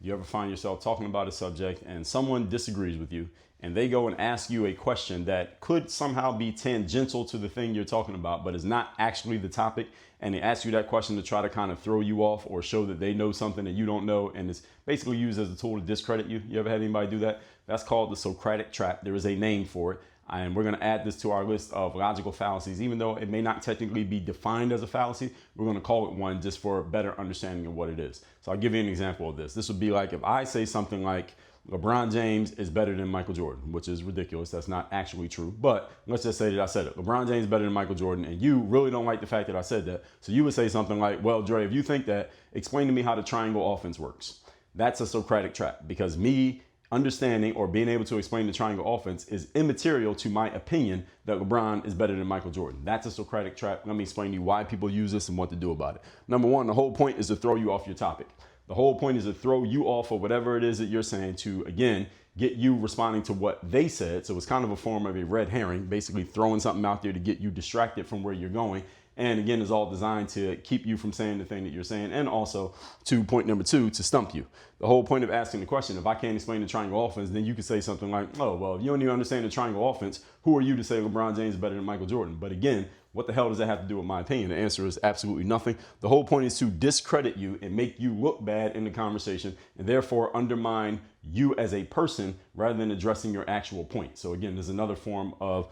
You ever find yourself talking about a subject and someone disagrees with you and they go and ask you a question that could somehow be tangential to the thing you're talking about, but is not actually the topic, and they ask you that question to try to kind of throw you off or show that they know something that you don't know, and it's basically used as a tool to discredit you? You ever had anybody do that? That's called the Socratic trap. There is a name for it. And we're going to add this to our list of logical fallacies. Even though it may not technically be defined as a fallacy, we're going to call it one just for a better understanding of what it is. So I'll give you an example of this. This would be like if I say something like LeBron James is better than Michael Jordan, which is ridiculous. That's not actually true. But let's just say that I said it. LeBron James is better than Michael Jordan, and you really don't like the fact that I said that. So you would say something like, well, Dre, if you think that, explain to me how the triangle offense works. That's a Socratic trap, because me understanding or being able to explain the triangle offense is immaterial to my opinion that LeBron is better than Michael Jordan. That's a Socratic trap. Let me explain to you why people use this and what to do about it. Number one, the whole point is to throw you off your topic. The whole point is to throw you off of whatever it is that you're saying to, again, get you responding to what they said. So it's kind of a form of a red herring, basically throwing something out there to get you distracted from where you're going. And again, it's all designed to keep you from saying the thing that you're saying, and also to point number two, to stump you. The whole point of asking the question, if I can't explain the triangle offense, then you could say something like, oh, well, if you don't even understand the triangle offense, who are you to say LeBron James is better than Michael Jordan? But again, what the hell does that have to do with my opinion? The answer is absolutely nothing. The whole point is to discredit you and make you look bad in the conversation, and therefore undermine you as a person rather than addressing your actual point. So again, there's another form of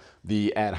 ad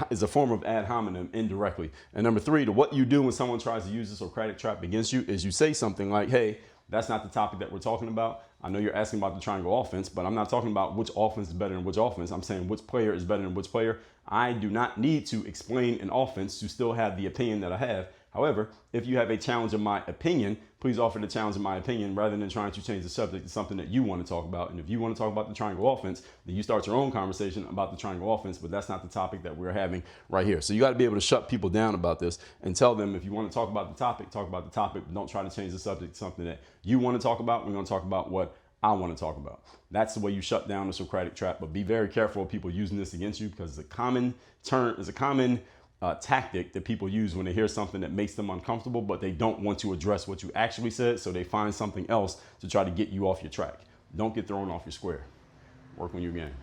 hominem indirectly. And number three, what you do when someone tries to use the Socratic trap against you is you say something like, hey, that's not the topic that we're talking about. I know you're asking about the triangle offense, but I'm not talking about which offense is better than which offense. I'm saying which player is better than which player. I do not need to explain an offense to still have the opinion that I have. However, if you have a challenge of my opinion, please offer the challenge of my opinion rather than trying to change the subject to something that you want to talk about. And if you want to talk about the triangle offense, then you start your own conversation about the triangle offense, but that's not the topic that we're having right here. So you got to be able to shut people down about this and tell them, if you want to talk about the topic, talk about the topic, but don't try to change the subject to something that you want to talk about. We're going to talk about what I want to talk about. That's the way you shut down the Socratic trap. But be very careful of people using this against you, because it's a common tactic that people use when they hear something that makes them uncomfortable, but they don't want to address what you actually said, so they find something else to try to get you off your track. Don't get thrown off your square. Work on your game.